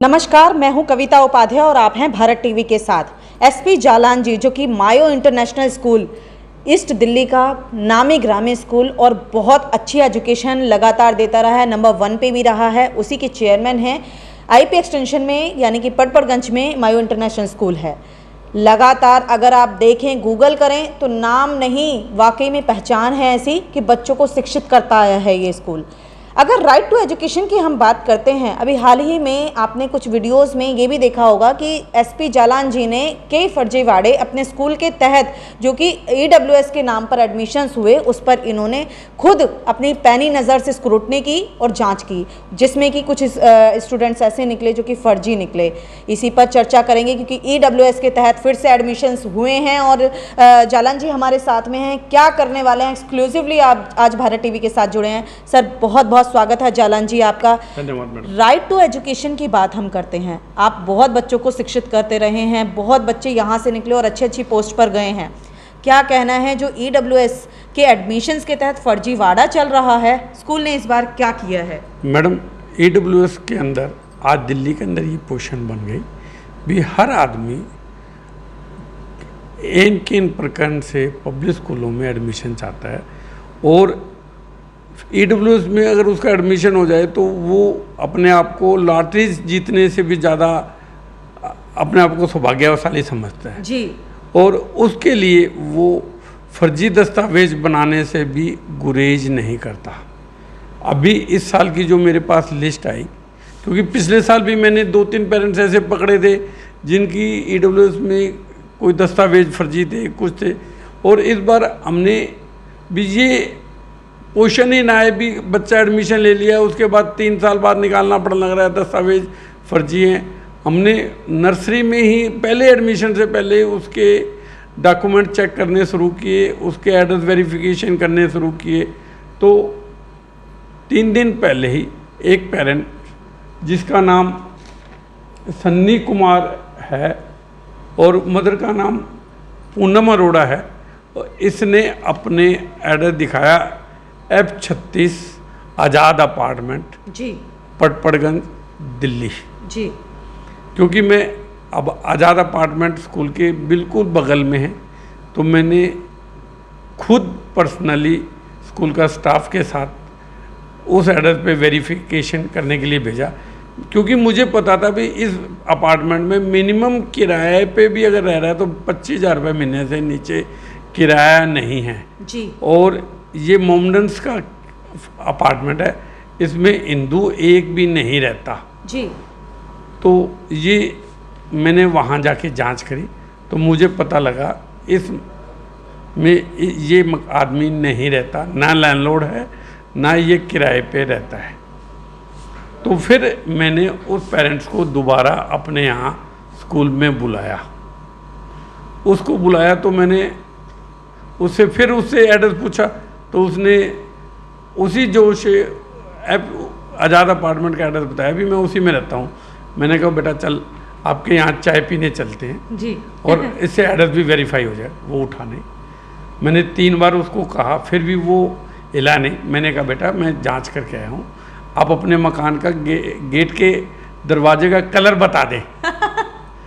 नमस्कार, मैं हूं कविता उपाध्याय और आप हैं भारत टीवी के साथ। एसपी जालान जी जो कि मायो इंटरनेशनल स्कूल ईस्ट दिल्ली का नामी ग्रामीण स्कूल और बहुत अच्छी एजुकेशन लगातार देता रहा है, नंबर 1 पे भी रहा है, उसी के चेयरमैन हैं। आईपी एक्सटेंशन में यानी कि पटपड़गंज में मायो इंटरनेशनल स्कूल है। लगातार अगर आप देखें, गूगल करें तो नाम नहीं, वाकई में पहचान है ऐसी कि बच्चों को शिक्षित करता आया है ये स्कूल। अगर राइट टू एजुकेशन की हम बात करते हैं, अभी हाल ही में आपने कुछ वीडियोस में ये भी देखा होगा कि एसपी जालान जी ने कई फर्जीवाड़े अपने स्कूल के तहत जो कि ईडब्ल्यूएस के नाम पर एडमिशन्स हुए, उस पर इन्होंने खुद अपनी पैनी नज़र से स्क्रूटनी की और जांच की, जिसमें कि कुछ स्टूडेंट्स ऐसे निकले जो कि फर्जी निकले। इसी पर चर्चा करेंगे क्योंकि ईडब्ल्यूएस के तहत फिर से एडमिशन्स हुए हैं और जालान जी हमारे साथ में हैं। क्या करने वाले हैं, एक्सक्लूसिवली आप आज भारत टीवी के साथ जुड़े हैं। सर, बहुत बहुत स्वागत है जालान जी आपका। धन्यवाद मैडम। राइट टू एजुकेशन की बात हम करते हैं, आप बहुत बच्चों को शिक्षित करते रहे हैं, बहुत बच्चे यहाँ से निकले और अच्छी पोस्ट पर गए हैं। क्या कहना है जो ईडब्ल्यूएस के एडमिशन्स के तहत फर्जीवाड़ा चल रहा है, स्कूल ने इस बार क्या किया है? मैडम, ईडब्ल्यूएस के अंदर आज दिल्ली के अंदर ये पोजीशन बन गई भी हर आदमी इन प्रकरण से पब्लिक स्कूलों में एडमिशन चाहता है और ईडब्ल्यूएस में अगर उसका एडमिशन हो जाए तो वो अपने आप को लॉटरी जीतने से भी ज़्यादा अपने आप को सौभाग्यशाली समझता है जी। और उसके लिए वो फर्जी दस्तावेज बनाने से भी गुरेज नहीं करता। अभी इस साल की जो मेरे पास लिस्ट आई, क्योंकि पिछले साल भी मैंने 2-3 पेरेंट्स ऐसे पकड़े थे जिनकी ईडब्ल्यूएस में कोई दस्तावेज फर्जी थे, कुछ थे, और इस बार हमने भी ये पोजीशन ही ना आए भी बच्चा एडमिशन ले लिया, उसके बाद 3 साल बाद निकालना पड़ लग रहा है, दस्तावेज फर्जी हैं। हमने नर्सरी में ही पहले एडमिशन से पहले उसके डॉक्यूमेंट चेक करने शुरू किए, उसके एड्रेस वेरिफिकेशन करने शुरू किए। तो 3 दिन पहले ही एक पेरेंट जिसका नाम सन्नी कुमार है और मदर का नाम पूनम अरोड़ा है, इसने अपने एड्रेस दिखाया F36 आज़ाद अपार्टमेंट जी, पटपड़गंज दिल्ली जी। क्योंकि मैं अब आज़ाद अपार्टमेंट स्कूल के बिल्कुल बगल में है, तो मैंने खुद पर्सनली स्कूल का स्टाफ के साथ उस एड्रेस पे वेरिफिकेशन करने के लिए भेजा, क्योंकि मुझे पता था भी इस अपार्टमेंट में मिनिमम किराए पे भी अगर रह रहा है तो 25,000 रुपये महीने से नीचे किराया नहीं है जी। और ये मोमडन्स का अपार्टमेंट है, इसमें हिंदू एक भी नहीं रहता जी। तो ये मैंने वहाँ जाके जांच करी तो मुझे पता लगा इस में ये आदमी नहीं रहता, ना लैंडलॉर्ड है ना ये किराए पे रहता है। तो फिर मैंने उस पेरेंट्स को दोबारा अपने यहाँ स्कूल में बुलाया। उसको बुलाया तो मैंने उससे एड्रेस पूछा, तो उसने उसी जो से आज़ाद अपार्टमेंट का एड्रेस बताया, भी मैं उसी में रहता हूँ। मैंने कहा बेटा चल आपके यहाँ चाय पीने चलते हैं जी और इससे एड्रेस भी वेरीफाई हो जाए। वो उठा नहीं, मैंने 3 बार उसको कहा, फिर भी वो हिला नहीं। मैंने कहा बेटा मैं जांच करके आया हूँ, आप अपने मकान का गेट के दरवाजे का कलर बता दें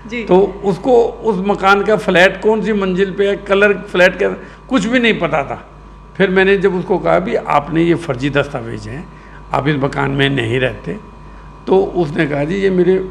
जी। तो उसको उस मकान का फ्लैट कौन सी मंजिल पे है, कलर फ्लैट का कुछ भी नहीं पता था। फिर मैंने जब उसको कहा भी आपने ये फर्जी दस्तावेज हैं, आप इस मकान में नहीं रहते, तो उसने कहा जी ये मेरे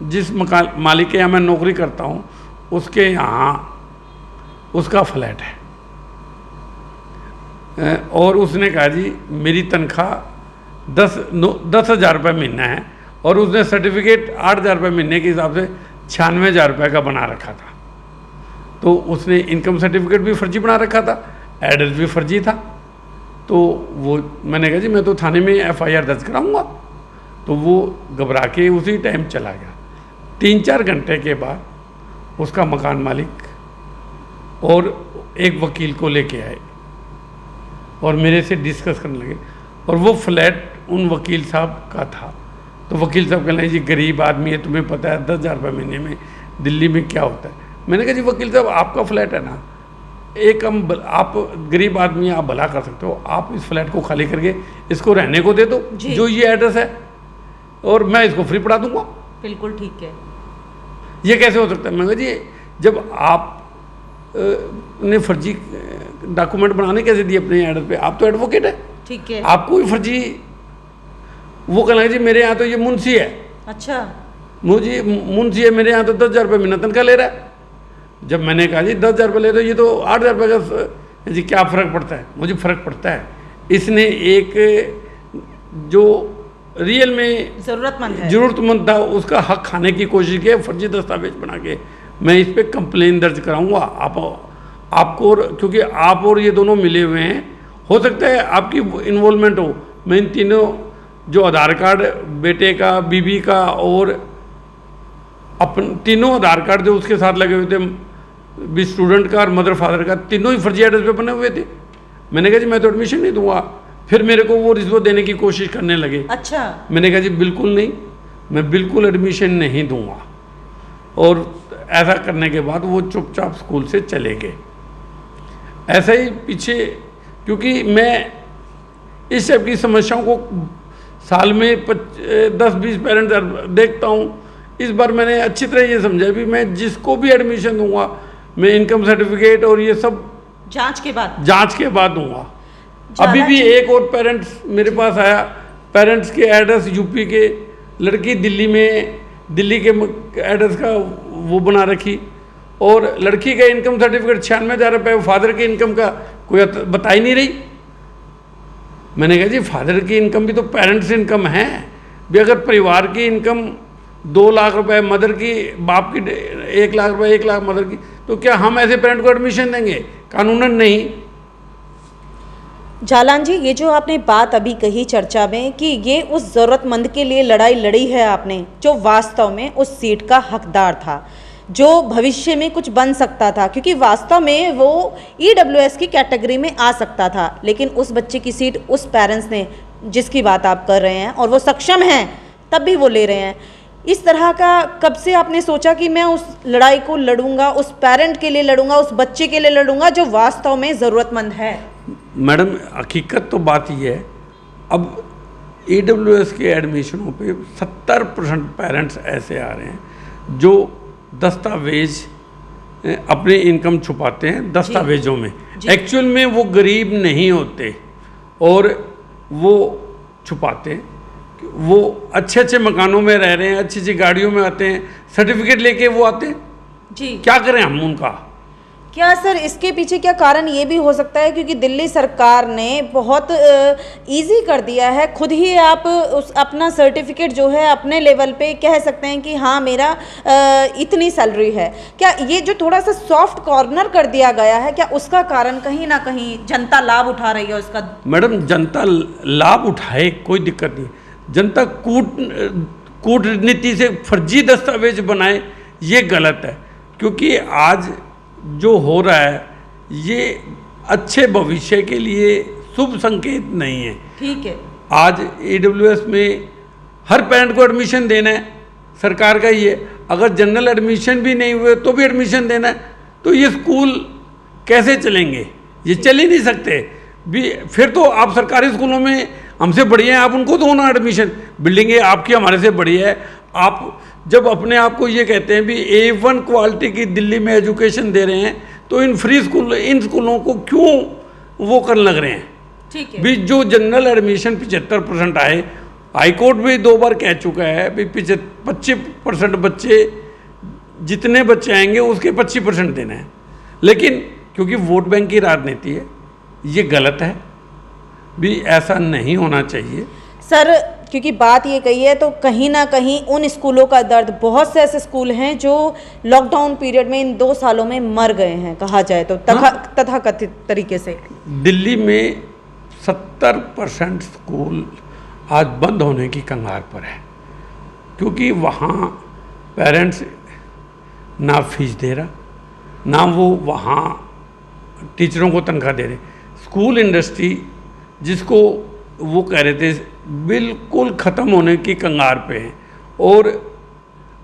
जिस मकान मालिक के यहाँ मैं नौकरी करता हूँ उसके यहाँ उसका फ्लैट है। और उसने कहा जी मेरी तनख्वाह 10,000 रुपये महीना है, और उसने सर्टिफिकेट 8,000 रुपये महीने के हिसाब से 96,000 रुपये का बना रखा था। तो उसने इनकम सर्टिफिकेट भी फर्जी बना रखा था, एड्रेस भी फर्जी था। तो वो मैंने कहा जी मैं तो थाने में FIR दर्ज कराऊंगा। तो वो घबरा के उसी टाइम चला गया। 3-4 घंटे के बाद उसका मकान मालिक और एक वकील को लेके आए और मेरे से डिस्कस करने लगे, और वो फ्लैट उन वकील साहब का था। तो वकील साहब कहने लगे जी गरीब आदमी है, तुम्हें पता है 10,000 रुपये महीने में दिल्ली में क्या होता है। मैंने कहा जी वकील साहब आपका फ्लैट है ना, आप गरीब आदमी आप भला कर सकते हो, आप इस फ्लैट को खाली करके इसको रहने को दे दो जो ये एड्रेस है, और मैं इसको फ्री पढ़ा दूंगा। बिल्कुल ठीक है। ये कैसे हो सकता है? मैं कहा जी जब आप ने फर्जी डॉक्यूमेंट बनाने कैसे दिए अपने एड्रेस पे? आप तो एडवोकेट है, ठीक है। आपको भी फर्जी वो कहना जी मेरे यहाँ तो ये मुंशी है, अच्छा। मुझे मुंशी है, मेरे यहाँ तो 10,000 रुपये महीना तनख्वाह ले रहा है। जब मैंने कहा जी 10,000 रुपये ले रहे हो, ये तो 8,000 रुपये का, जी क्या फ़र्क पड़ता है? मुझे फ़र्क पड़ता है। इसने एक जो रियल में ज़रूरतमंद था उसका हक खाने की कोशिश की, फर्जी दस्तावेज बना के। मैं इस पर कंप्लेन दर्ज कराऊंगा आपको, क्योंकि आप और ये दोनों मिले हुए हैं, हो सकता है आपकी इन्वॉल्वमेंट हो। मैं इन तीनों जो आधार कार्ड बेटे का, बीबी का और अपन तीनों आधार कार्ड जो उसके साथ लगे हुए थे, भी स्टूडेंट का और मदर फादर का, तीनों ही फर्जी एड्रेस पे बने हुए थे। मैंने कहा जी मैं तो एडमिशन नहीं दूंगा। फिर मेरे को वो रिश्वत देने की कोशिश करने लगे। अच्छा। मैंने कहा जी बिल्कुल नहीं, मैं बिल्कुल एडमिशन नहीं दूंगा। और ऐसा करने के बाद वो चुपचाप स्कूल से चले गए। ऐसा ही पीछे, क्योंकि मैं इस टाइप की समस्याओं को साल में 10-20 पेरेंट्स देखता हूँ। इस बार मैंने अच्छी तरह ये समझा भी मैं जिसको भी एडमिशन दूंगा मैं इनकम सर्टिफिकेट और ये सब जांच के बाद दूंगा। अभी भी एक और पेरेंट्स मेरे पास आया, पेरेंट्स के एड्रेस यूपी के, लड़की दिल्ली के एड्रेस का वो बना रखी, और लड़की का इनकम सर्टिफिकेट 96,000 रुपये, फादर की इनकम का कोई बता ही नहीं रही। मैंने कहा जी फादर की इनकम भी तो पेरेंट्स इनकम है भी। अगर परिवार की इनकम 2 लाख रुपए, मदर की, बाप की 1 लाख रुपए, 1 लाख मदर की, तो क्या हम ऐसे पेरेंट को एडमिशन देंगे? कानूनन नहीं। जालान जी, ये जो आपने बात अभी कही चर्चा में कि ये उस ज़रूरतमंद के लिए लड़ाई लड़ी है आपने, जो वास्तव में उस सीट का हकदार था, जो भविष्य में कुछ बन सकता था, क्योंकि वास्तव में वो EWS की कैटेगरी में आ सकता था, लेकिन उस बच्चे की सीट उस पेरेंट्स ने, जिसकी बात आप कर रहे हैं, और वो सक्षम हैं तब भी वो ले रहे हैं। इस तरह का कब से आपने सोचा कि मैं उस लड़ाई को लड़ूंगा, उस पेरेंट के लिए लड़ूंगा, उस बच्चे के लिए लड़ूंगा जो वास्तव में ज़रूरतमंद है? मैडम हकीकत तो बात ये है, अब EWS के एडमिशनों पे 70% पेरेंट्स ऐसे आ रहे हैं जो दस्तावेज अपने इनकम छुपाते हैं दस्तावेजों में। एक्चुअल में वो गरीब नहीं होते और वो छुपाते हैं। वो अच्छे अच्छे मकानों में रह रहे हैं, अच्छी अच्छी गाड़ियों में आते हैं, सर्टिफिकेट लेके वो आते हैं जी। क्या करें हम उनका? क्या सर इसके पीछे क्या कारण ये भी हो सकता है, क्योंकि दिल्ली सरकार ने बहुत इजी कर दिया है, खुद ही आप अपना सर्टिफिकेट जो है अपने लेवल पे कह सकते हैं कि हाँ मेरा इतनी सैलरी है। क्या ये जो थोड़ा सा सॉफ्ट कॉर्नर कर दिया गया है, क्या उसका कारण कहीं ना कहीं जनता लाभ उठा रही है उसका? मैडम जनता लाभ उठाए, कोई दिक्कत नहीं। जनता कूटनीति से फर्जी दस्तावेज बनाए, ये गलत है। क्योंकि आज जो हो रहा है ये अच्छे भविष्य के लिए शुभ संकेत नहीं है। ठीक है। आज EWS में हर पेरेंट को एडमिशन देना है, सरकार का ये। अगर जनरल एडमिशन भी नहीं हुए तो भी एडमिशन देना है, तो ये स्कूल कैसे चलेंगे? ये चल ही नहीं सकते भी। फिर तो आप सरकारी स्कूलों में हमसे बढ़िया है, आप उनको दो ना एडमिशन। बिल्डिंगें आपकी हमारे से बढ़िया है। आप जब अपने आप को ये कहते हैं भी A1 क्वालिटी की दिल्ली में एजुकेशन दे रहे हैं, तो इन स्कूलों को क्यों वो करने लग रहे हैं? ठीक है। भी जो जनरल एडमिशन 75% आए, हाई कोर्ट भी 2 बार कह चुका है भी 25% बच्चे, जितने बच्चे आएंगे उसके 25% देना है। लेकिन क्योंकि वोट बैंक की राजनीति है, ये गलत है भी, ऐसा नहीं होना चाहिए सर। क्योंकि बात ये कही है तो कहीं ना कहीं उन स्कूलों का दर्द, बहुत से ऐसे स्कूल हैं जो लॉकडाउन पीरियड में इन 2 सालों में मर गए हैं कहा जाए तो, तथाकथित तरीके से। दिल्ली में 70% स्कूल आज बंद होने की कगार पर है, क्योंकि वहाँ पेरेंट्स ना फीस दे रहा, ना वो वहाँ टीचरों को तनख्वाह दे रहे। स्कूल इंडस्ट्री जिसको वो कह रहे थे बिल्कुल ख़त्म होने की कगार पे है। और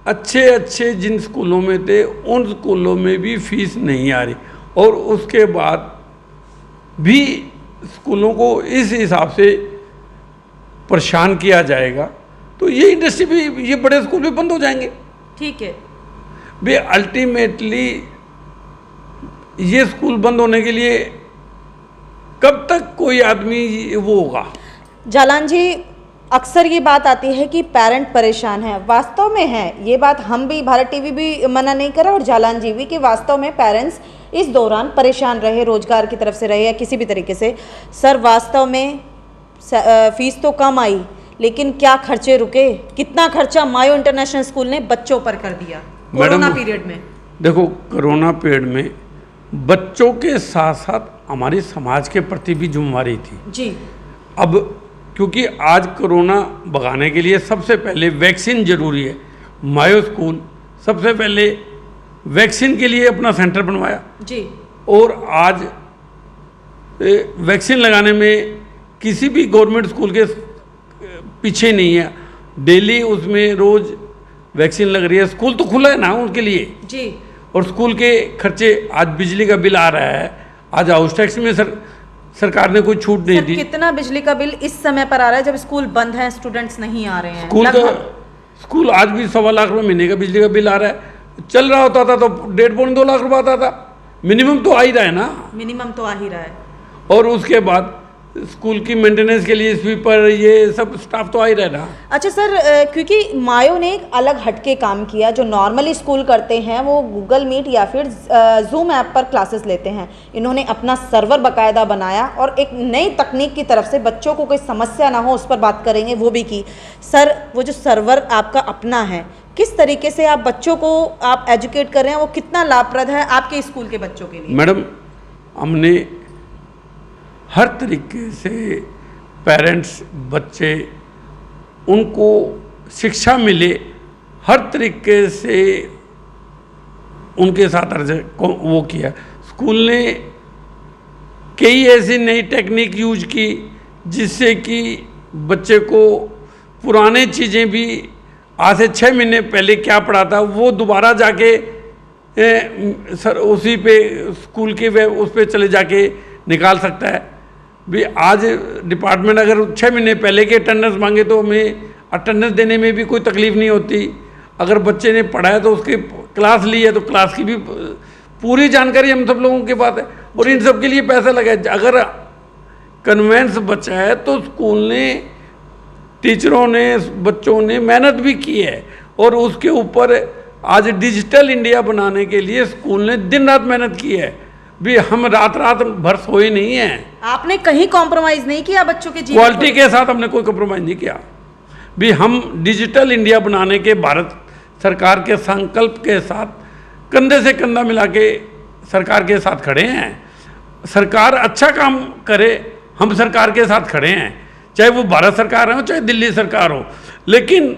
अच्छे जिन स्कूलों में थे उन स्कूलों में भी फीस नहीं आ रही, और उसके बाद भी स्कूलों को इस हिसाब से परेशान किया जाएगा तो ये इंडस्ट्री भी, ये बड़े स्कूल भी बंद हो जाएंगे। ठीक है। वे अल्टीमेटली ये स्कूल बंद होने के लिए कब तक कोई आदमी वो होगा। जालान जी, अक्सर ये बात आती है कि पेरेंट परेशान है, वास्तव में है ये बात, हम भी, भारत टीवी भी मना नहीं कर रहा और जालान जी भी, कि वास्तव में पेरेंट्स इस दौरान परेशान रहे, रोजगार की तरफ से रहे या किसी भी तरीके से। सर वास्तव में फीस तो कम आई, लेकिन क्या खर्चे रुके? कितना खर्चा मायो इंटरनेशनल स्कूल ने बच्चों पर कर दिया कोरोना पीरियड में? देखो, कोरोना पीरियड में बच्चों के साथ साथ हमारे समाज के प्रति भी जिम्मेवारी थी जी। अब क्योंकि आज कोरोना भगाने के लिए सबसे पहले वैक्सीन जरूरी है, मायो स्कूल सबसे पहले वैक्सीन के लिए अपना सेंटर बनवाया जी। और आज वैक्सीन लगाने में किसी भी गवर्नमेंट स्कूल के पीछे नहीं है, डेली उसमें रोज वैक्सीन लग रही है। स्कूल तो खुला है ना उनके लिए जी। और स्कूल के खर्चे, आज बिजली का बिल आ रहा है, आज हाउस टैक्स में सरकार ने कोई छूट नहीं दी। कितना बिजली का बिल इस समय पर आ रहा है जब स्कूल बंद है, स्टूडेंट्स नहीं आ रहे हैं? स्कूल आज भी 1.25 लाख रुपए महीने का बिजली का बिल आ रहा है। चल रहा होता था तो 1.5-2 लाख रुपए आता था, मिनिमम तो आ ही रहा है ना। मिनिमम तो आ ही रहा है। और उसके बाद स्कूल की मेंटेनेंस के लिए स्वीपर, ये सब स्टाफ तो आ ही रहा है ना। अच्छा सर, क्योंकि मायो ने एक अलग हटके काम किया, जो नॉर्मली स्कूल करते हैं वो गूगल मीट या फिर जूम ऐप पर क्लासेस लेते हैं, इन्होंने अपना सर्वर बाकायदा बनाया और एक नई तकनीक की तरफ से बच्चों को कोई समस्या ना हो उस पर बात करेंगे, वो भी की। सर वो जो सर्वर आपका अपना है, किस तरीके से आप बच्चों को आप एजुकेट कर रहे हैं, वो कितना लाभप्रद है आपके स्कूल के बच्चों के लिए? मैडम, हमने हर तरीके से पेरेंट्स, बच्चे, उनको शिक्षा मिले, हर तरीके से उनके साथ वो किया। स्कूल ने कई ऐसी नई टेक्निक यूज की जिससे कि बच्चे को पुराने चीज़ें भी, आज से 6 महीने पहले क्या पढ़ा था वो दोबारा जाके सर उसी पे स्कूल के उस पे चले जाके निकाल सकता है। भी आज डिपार्टमेंट अगर 6 महीने पहले के अटेंडेंस मांगे तो हमें अटेंडेंस देने में भी कोई तकलीफ नहीं होती। अगर बच्चे ने पढ़ा है तो उसकी क्लास ली है तो क्लास की भी पूरी जानकारी हम सब लोगों के पास है और इन सब के लिए पैसा लगा है। अगर कन्वेंस बचा है तो स्कूल ने, टीचरों ने, बच्चों ने मेहनत भी की है और उसके ऊपर आज डिजिटल इंडिया बनाने के लिए स्कूल ने दिन रात मेहनत की है। भी हम रात भर सोए नहीं हैं। आपने कहीं कॉम्प्रोमाइज नहीं किया बच्चों के जीवन क्वालिटी के साथ, हमने कोई कॉम्प्रोमाइज नहीं किया। भी हम डिजिटल इंडिया बनाने के भारत सरकार के संकल्प के साथ कंधे से कंधा मिला के सरकार के साथ खड़े हैं। सरकार अच्छा काम करे, हम सरकार के साथ खड़े हैं, चाहे वो भारत सरकार हो चाहे दिल्ली सरकार हो। लेकिन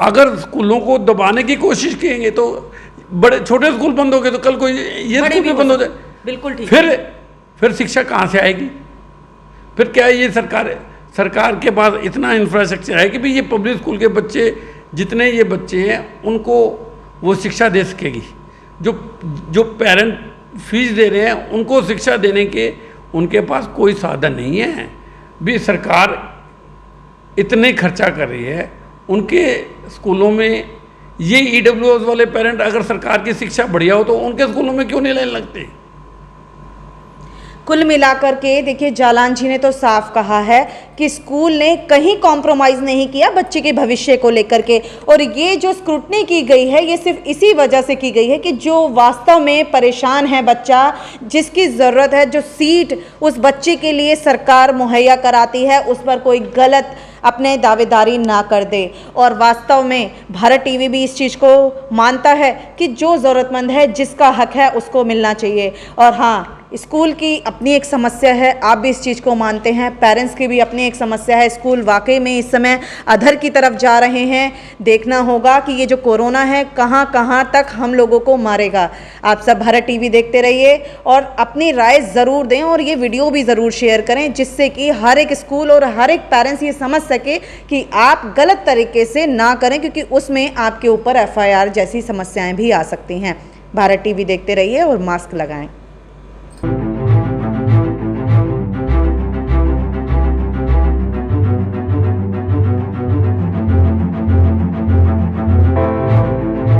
अगर स्कूलों को दबाने की कोशिश करेंगे तो बड़े छोटे स्कूल बंद हो गए तो कल कोई ये स्कूल भी बंद हो जाए। बिल्कुल ठीक। फिर शिक्षा कहाँ से आएगी? फिर क्या ये सरकार के पास इतना इंफ्रास्ट्रक्चर है कि भाई ये पब्लिक स्कूल के बच्चे, जितने ये बच्चे हैं उनको वो शिक्षा दे सकेगी? जो पेरेंट फीस दे रहे हैं उनको शिक्षा देने के उनके पास कोई साधन नहीं है। भी सरकार इतने खर्चा कर रही है, उनके स्कूलों में ये EWS वाले पेरेंट अगर सरकार की शिक्षा बढ़िया हो तो उनके स्कूलों में क्यों नहीं लेने लगते? कुल मिलाकर के देखिए, जालान जी ने तो साफ कहा है कि स्कूल ने कहीं कॉम्प्रोमाइज़ नहीं किया बच्चे के भविष्य को लेकर के। और ये जो स्क्रूटनी की गई है ये सिर्फ इसी वजह से की गई है कि जो वास्तव में परेशान है बच्चा, जिसकी ज़रूरत है, जो सीट उस बच्चे के लिए सरकार मुहैया कराती है, उस पर कोई गलत अपने दावेदारी ना कर दे। और वास्तव में भारत टीवी भी इस चीज़ को मानता है कि जो ज़रूरतमंद है, जिसका हक है, उसको मिलना चाहिए। और हाँ, स्कूल की अपनी एक समस्या है, आप भी इस चीज़ को मानते हैं, पेरेंट्स की भी अपनी एक समस्या है। स्कूल वाकई में इस समय अधर की तरफ जा रहे हैं। देखना होगा कि ये जो कोरोना है कहाँ कहाँ तक हम लोगों को मारेगा। आप सब भारत टीवी देखते रहिए और अपनी राय ज़रूर दें और ये वीडियो भी ज़रूर शेयर करें, जिससे कि हर एक स्कूल और हर एक पेरेंट्स ये समझ सके कि आप गलत तरीके से ना करें, क्योंकि उसमें आपके ऊपर FIR जैसी समस्याएँ भी आ सकती हैं। भारत टीवी देखते रहिए और मास्क लगाएं।